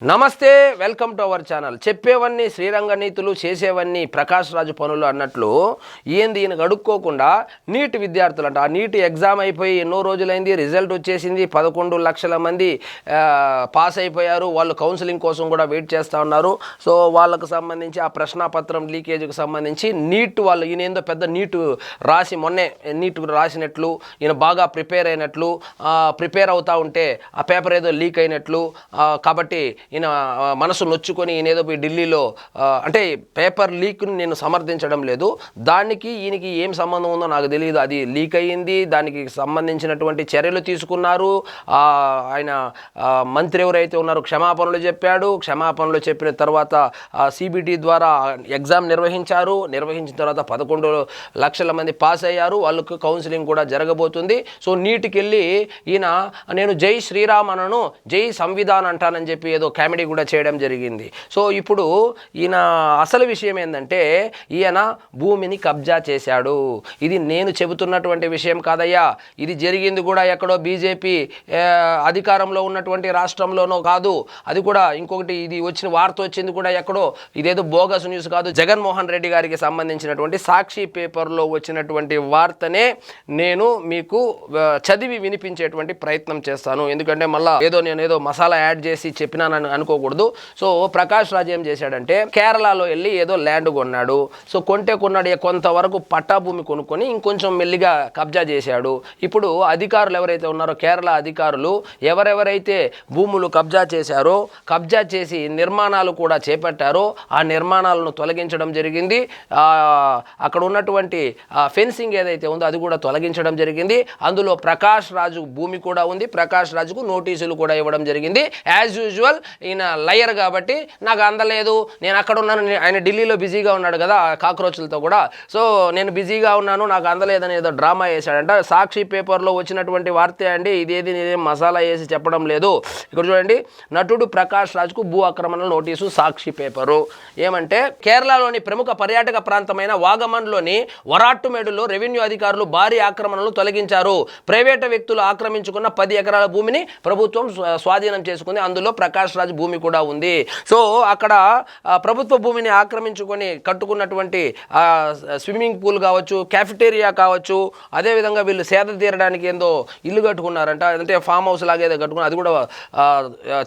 నమస్తే, welcome to our channel. చెప్పేవన్నీ శ్రీరంగ నీతులు, చేసేవన్నీ ప్రకాష్ రాజు పనులు అన్నట్లు ఏంది ఈయన అడుక్కోకుండా నీట్ విద్యార్థులు అంట. ఆ నీట్ ఎగ్జామ్ అయిపోయి ఎన్నో రోజులైంది, రిజల్ట్ వచ్చేసింది. 11 లక్షల మంది పాస్ అయిపోయారు. వాళ్ళు కౌన్సిలింగ్ కోసం కూడా వెయిట్ చేస్తూ ఉన్నారు. సో వాళ్ళకు సంబంధించి ఆ ప్రశ్నాపత్రం లీకేజ్కి సంబంధించి నీట్ వాళ్ళు ఈయన ఏందో పెద్ద నీట్ రాసి మొన్నే నీట్ రాసినట్లు, ఈయన బాగా ప్రిపేర్ అయినట్లు, ప్రిపేర్ అవుతూ ఉంటే ఆ పేపర్ ఏదో లీక్ అయినట్లు, కాబట్టి ఈయన మనసు నొచ్చుకొని ఈయన ఏదో పోయి ఢిల్లీలో అంటే పేపర్ లీక్ను నేను సమర్థించడం లేదు, దానికి ఈయనకి ఏం సంబంధం ఉందో నాకు తెలియదు. అది లీక్ అయ్యింది, దానికి సంబంధించినటువంటి చర్యలు తీసుకున్నారు. ఆయన మంత్రి ఎవరైతే ఉన్నారో క్షమాపణలు చెప్పాడు. క్షమాపణలు చెప్పిన తర్వాత సిబిటి ద్వారా ఎగ్జామ్ నిర్వహించిన తర్వాత 11 లక్షల మంది పాస్ అయ్యారు. వాళ్ళకు కౌన్సిలింగ్ కూడా జరగబోతుంది. సో నీటికి వెళ్ళి ఈయన నేను జై శ్రీరామ్ అనను, జై సంవిధాన్ అంటానని చెప్పి ఏదో కామెడీ కూడా చేయడం జరిగింది. సో ఇప్పుడు ఈయన అసలు విషయం ఏంటంటే ఈయన భూమిని కబ్జా చేశాడు. ఇది నేను చెబుతున్నటువంటి విషయం కాదయ్యా, ఇది జరిగింది కూడా ఎక్కడో బీజేపీ అధికారంలో ఉన్నటువంటి రాష్ట్రంలోనో కాదు. అది కూడా ఇంకొకటి, ఇది వచ్చిన వార్త వచ్చింది కూడా ఎక్కడో, ఇదేదో బోగస్ న్యూస్ కాదు. జగన్మోహన్ రెడ్డి గారికి సంబంధించినటువంటి సాక్షి పేపర్లో వచ్చినటువంటి వార్తనే నేను మీకు చదివి వినిపించేటువంటి ప్రయత్నం చేస్తాను. ఎందుకంటే మళ్ళీ నేను ఏదో మసాలా యాడ్ చేసి చెప్పినానని అనుకోకూడదు. సో ప్రకాష్ రాజ్ ఏం చేశాడంటే కేరళలో వెళ్ళి ఏదో ల్యాండ్ కొన్నాడు. సో కొన్నాడు, కొంతవరకు పట్టా భూమి కొనుక్కొని ఇంకొంచెం మెల్లిగా కబ్జా చేశాడు. ఇప్పుడు అధికారులు ఎవరైతే ఉన్నారో కేరళ అధికారులు ఎవరెవరైతే భూములు కబ్జా చేశారో, కబ్జా చేసి నిర్మాణాలు కూడా చేపట్టారో ఆ నిర్మాణాలను తొలగించడం జరిగింది. అక్కడ ఉన్నటువంటి ఫెన్సింగ్ ఏదైతే ఉందో అది కూడా తొలగించడం జరిగింది. అందులో ప్రకాష్ రాజు భూమి కూడా ఉంది. ప్రకాష్ రాజుకు నోటీసులు కూడా ఇవ్వడం జరిగింది. యాజ్ యూజువల్ ఈయన లయర్ కాబట్టి నాకు అందలేదు, నేను అక్కడ ఉన్నాను, ఆయన ఢిల్లీలో బిజీగా ఉన్నాడు కదా కాక్రోచ్లతో కూడా, సో నేను బిజీగా ఉన్నాను, నాకు అందలేదని ఏదో డ్రామా వేశాడంట. సాక్షి పేపర్లో వచ్చినటువంటి వార్తే అండి, ఇదేది నేనేం మసాలా వేసి చెప్పడం లేదు. ఇక్కడ చూడండి, నటుడు ప్రకాష్ రాజ్కు భూ ఆక్రమణ నోటీసు, సాక్షి పేపరు. ఏమంటే కేరళలోని ప్రముఖ పర్యాటక ప్రాంతమైన వాగమన్లోని వరాట్టుమేడులో రెవెన్యూ అధికారులు భారీ ఆక్రమణలు తొలగించారు. ప్రైవేటు వ్యక్తులు ఆక్రమించుకున్న 10 ఎకరాల భూమిని ప్రభుత్వం స్వాధీనం చేసుకుంది. అందులో ప్రకాష్ రాజ్ భూమి కూడా ఉంది. సో అక్కడ ప్రభుత్వ భూమిని ఆక్రమించుకొని కట్టుకున్నటువంటి స్విమ్మింగ్ పూల్ కావచ్చు, క్యాఫిటేరియా కావచ్చు, అదేవిధంగా వీళ్ళు సేద తీరడానికి ఏందో ఇల్లు కట్టుకున్నారంట, అంటే ఫామ్ హౌస్ లాగా ఏదో కట్టుకున్నారు, అది కూడా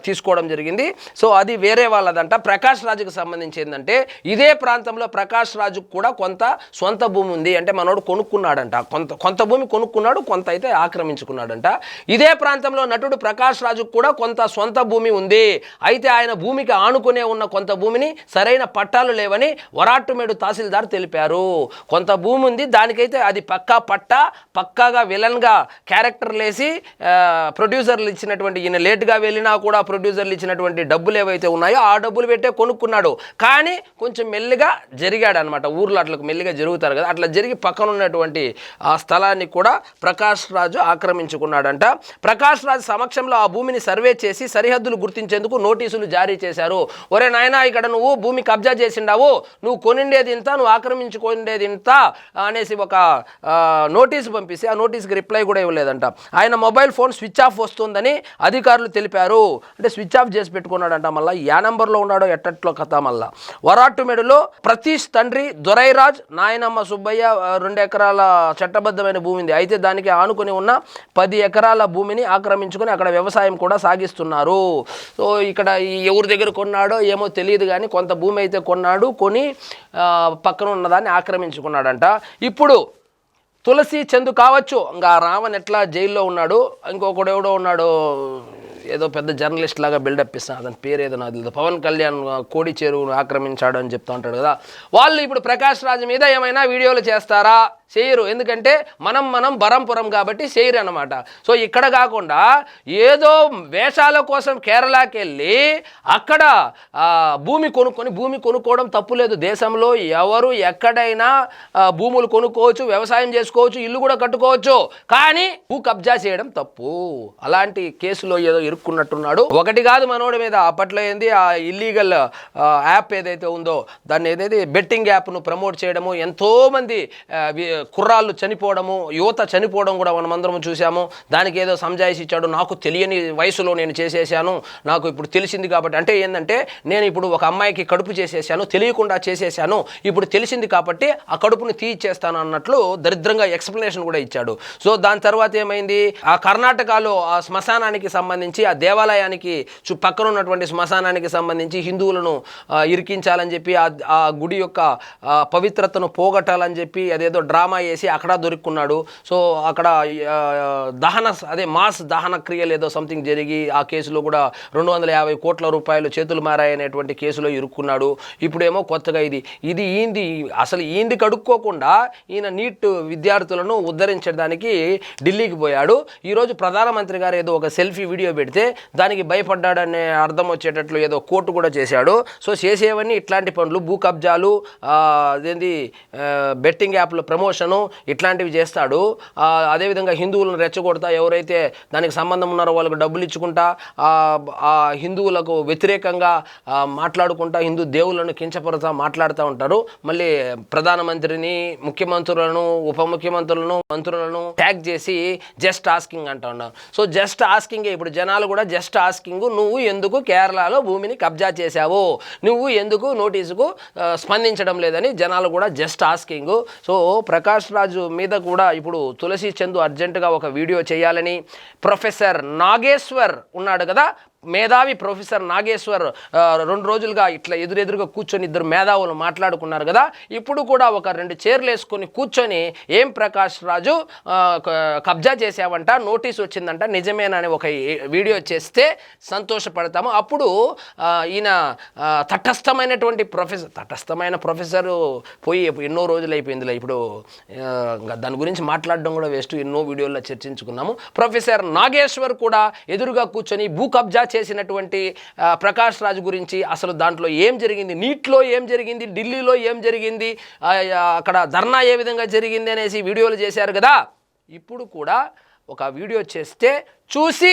తీసుకోవడం జరిగింది. సో అది వేరే వాళ్ళదంట. ప్రకాష్ రాజుకు సంబంధించి ఏంటంటే ఇదే ప్రాంతంలో ప్రకాష్ రాజుకు కూడా కొంత సొంత భూమి ఉంది. అంటే మనోడు కొనుక్కున్నాడంట, కొంత భూమి కొనుక్కున్నాడు, కొంత అయితే ఆక్రమించుకున్నాడంట. ఇదే ప్రాంతంలో నటుడు ప్రకాష్ రాజుకు కూడా కొంత సొంత భూమి ఉంది. అయితే ఆయన భూమికి ఆనుకునే ఉన్న కొంత భూమిని సరైన పట్టాలు లేవని వరాట్టుమేడు తహసీల్దార్ తెలిపారు. కొంత భూమి ఉంది, దానికైతే అది పక్కాగా విలన్గా క్యారెక్టర్ లేసి ప్రొడ్యూసర్లు ఇచ్చినటువంటి, ఈయన లేట్గా వెళ్ళినా కూడా ప్రొడ్యూసర్లు ఇచ్చినటువంటి డబ్బులు ఏవైతే ఉన్నాయో ఆ డబ్బులు పెట్టే కొనుక్కున్నాడు. కానీ కొంచెం మెల్లిగా జరిగాడు అనమాట. ఊర్లో అట్లా మెల్లిగా జరుగుతారు కదా, అట్లా జరిగి పక్కన ఉన్నటువంటి ఆ స్థలాన్ని కూడా ప్రకాష్ రాజు ఆక్రమించుకున్నాడంట. ప్రకాష్ రాజు సమక్షంలో ఆ భూమిని సర్వే చేసి సరిహద్దులు గుర్తించేందుకు నోటీసులు జారీ చేశారు. ఒరే నాయనా, ఇక్కడ నువ్వు భూమి కబ్జా చేసిండావు, నువ్వు కొనిండేది ఇంత, నువ్వు ఆక్రమించుకునేది ఇంత అనేసి ఒక నోటీసు పంపిస్తే ఆ నోటీస్కి రిప్లై కూడా ఇవ్వలేదంట. ఆయన మొబైల్ ఫోన్ స్విచ్ ఆఫ్ వస్తుందని అధికారులు తెలిపారు. అంటే స్విచ్ ఆఫ్ చేసి పెట్టుకున్నాడంట. మళ్ళీ యా నెంబర్లో ఉన్నాడో ఎట్టట్లో కథ. మళ్ళా వరాట్టుమేడులో ప్రతీష్ తండ్రి దొరైరాజ్, నాయనమ్మ సుబ్బయ్య 2 ఎకరాల చట్టబద్ధమైన భూమి ఉంది. అయితే దానికి ఆనుకుని ఉన్న 10 ఎకరాల భూమిని ఆక్రమించుకొని అక్కడ వ్యవసాయం కూడా సాగిస్తున్నారు. సో ఇక్కడ ఎవరి దగ్గర కొన్నాడో ఏమో తెలియదు, కానీ కొంత భూమి అయితే కొన్నాడు, కొని పక్కన ఉన్నదాన్ని ఆక్రమించుకున్నాడంట. ఇప్పుడు తులసి చందు కావచ్చు, ఇంకా రావణ్ ఎట్లా జైల్లో ఉన్నాడు, ఇంకొకడు ఎవడో ఉన్నాడు, ఏదో పెద్ద జర్నలిస్ట్ లాగా బిల్డప్ ఇస్తాను, అతని పేరు ఏదో నాకు తెలియదు, పవన్ కళ్యాణ్ కోడి చెరువును ఆక్రమించాడు అని చెప్తూ ఉంటాడు కదా, వాళ్ళు ఇప్పుడు ప్రకాష్ రాజ్ మీద ఏమైనా వీడియోలు చేస్తారా? చేయరు. ఎందుకంటే మనం బరంపురం కాబట్టి చేయరు అనమాట. సో ఇక్కడ కాకుండా ఏదో వేషాల కోసం కేరళకి వెళ్ళి అక్కడ భూమి కొనుక్కోవడం తప్పు లేదు. దేశంలో ఎవరు ఎక్కడైనా భూములు కొనుక్కోవచ్చు, వ్యవసాయం చేసుకోవచ్చు, ఇల్లు కూడా కట్టుకోవచ్చు. కానీ భూ కబ్జా చేయడం తప్పు. అలాంటి కేసులో ఏదో ఇరుక్కున్నట్టున్నాడు. ఒకటి కాదు మనోడి మీద. అప్పట్లో ఏంది ఆ ఇల్లీగల్ యాప్ ఏదైతే ఉందో, దాన్ని ఏదైతే బెట్టింగ్ యాప్ను ప్రమోట్ చేయడము, ఎంతోమంది కుర్రాళ్ళు చనిపోవడము, యువత చనిపోవడం కూడా మనమందరం చూసాము. దానికి ఏదో సంజాయిషి ఇచ్చాడు, నాకు తెలియని వయసులో నేను చేసేసాను, నాకు ఇప్పుడు తెలిసింది కాబట్టి. అంటే ఏంటంటే నేను ఇప్పుడు ఒక అమ్మాయికి కడుపు చేసేసాను, తెలియకుండా చేసేసాను, ఇప్పుడు తెలిసింది కాబట్టి ఆ కడుపుని తీయిచ్చేస్తాను అన్నట్లు దరిద్రంగా ఎక్స్ప్లెనేషన్ కూడా ఇచ్చాడు. సో దాని తర్వాత ఏమైంది, ఆ కర్ణాటకలో ఆ శ్మశానానికి సంబంధించి, ఆ దేవాలయానికి పక్కన ఉన్నటువంటి శ్మశానానికి సంబంధించి హిందువులను ఇరికించాలని చెప్పి, ఆ గుడి యొక్క పవిత్రతను పోగొట్టాలని చెప్పి అదేదో డ్రామా వేసి అక్కడ దొరుకున్నాడు. సో అక్కడ మాస్ దహన క్రియలు ఏదో సంథింగ్ జరిగి ఆ కేసులో కూడా 250 కోట్ల రూపాయలు చేతులు మారాయనేటువంటి కేసులో ఇరుక్కున్నాడు. ఇప్పుడేమో కొత్తగా ఇది అసలు ఈంది కడుక్కోకుండా ఈయన నీట్ విద్యార్థులను ఉద్ధరించడానికి ఢిల్లీకి పోయాడు. ఈరోజు ప్రధానమంత్రి గారు ఏదో ఒక సెల్ఫీ వీడియో పెడితే దానికి భయపడ్డాడనే అర్థం వచ్చేటట్లు ఏదో కోర్టు కూడా చేశాడు. సో చేసేవన్నీ ఇట్లాంటి పనులు, భూ కబ్జాలు, అదేంది బెట్టింగ్ యాప్ల ప్రమోషను, ఇట్లాంటివి చేస్తాడు. అదేవిధంగా హిందువులను రెచ్చగొడతా, ఎవరైతే దానికి సంబంధం ఉన్నారో వాళ్ళకు డబ్బులు ఇచ్చుకుంటా, ఆ హిందువులకు వ్యతిరేకంగా మాట్లాడుకుంటా, హిందూ దేవుళ్ళను కించపరుతా మాట్లాడుతూ ఉంటారు. మళ్ళీ ప్రధానమంత్రిని, ముఖ్యమంత్రులను, ఉప ముఖ్యమంత్రులను, మంత్రులను ట్యాగ్ చేసి జస్ట్ ఆస్కింగ్ అంటూ ఉన్నారు. సో జస్ట్ ఆస్కింగ్, ఇప్పుడు జనాలు కూడా జస్ట్ ఆస్కింగ్, నువ్వు ఎందుకు కేరళలో భూమిని కబ్జా చేశావు, నువ్వు ఎందుకు నోటీసుకు స్పందించడం లేదని జనాలు కూడా జస్ట్ ఆస్కింగ్. సో ప్రకాష్ రాజు మీద కూడా ఇప్పుడు తులసి చందు అర్జెంటుగా ఒక వీడియో చేయాలని, ప్రొఫెసర్ నాగేశ్వర్ ఉన్నాడు కదా, మేధావి ప్రొఫెసర్ నాగేశ్వర్ 2 రోజులుగా ఇట్లా ఎదురెదురుగా కూర్చొని ఇద్దరు మేధావులు మాట్లాడుకున్నారు కదా. ఇప్పుడు కూడా ఒక 2 చైర్లు వేసుకొని కూర్చొని, ఏం ప్రకాష్ రాజు కబ్జా చేసావంట, నోటీస్ వచ్చిందంట, నిజమేనని ఒక వీడియో చేస్తే సంతోషపడతాము. అప్పుడు ఈయన తటస్థమైనటువంటి ప్రొఫెసర్ పోయి ఎన్నో రోజులు అయిపోయిందిలే, ఇప్పుడు దాని గురించి మాట్లాడడం కూడా వేస్ట్, ఎన్నో వీడియోల్లో చర్చించుకున్నాము. ప్రొఫెసర్ నాగేశ్వర్ కూడా ఎదురుగా కూర్చొని భూ కబ్జా చేసినటువంటి ప్రకాష్ రాజు గురించి, అసలు దాంట్లో ఏం జరిగింది, నీట్లో ఏం జరిగింది, ఢిల్లీలో ఏం జరిగింది, అక్కడ ధర్నా ఏ విధంగా జరిగింది అనేసి వీడియోలు చేశారు కదా. ఇప్పుడు కూడా ఒక వీడియో చేస్తే చూసి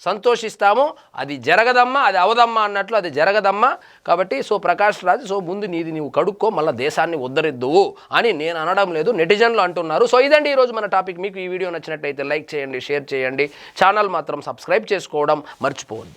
సంతోషిస్తాము. అది జరగదమ్మా, అది అవదమ్మా అన్నట్లు అది జరగదమ్మా. కాబట్టి సో ప్రకాష్ రాజు, సో ముందు నీవు కడుక్కో, మళ్ళీ దేశాన్ని ఉద్ధరిద్దువు అని నేను అనడం లేదు, నెటిజన్లు అంటున్నారు. సో ఇదండి ఈరోజు మన టాపిక్. మీకు ఈ వీడియో నచ్చినట్టయితే లైక్ చేయండి, షేర్ చేయండి, ఛానల్ మాత్రం సబ్స్క్రైబ్ చేసుకోవడం మర్చిపోవద్దు.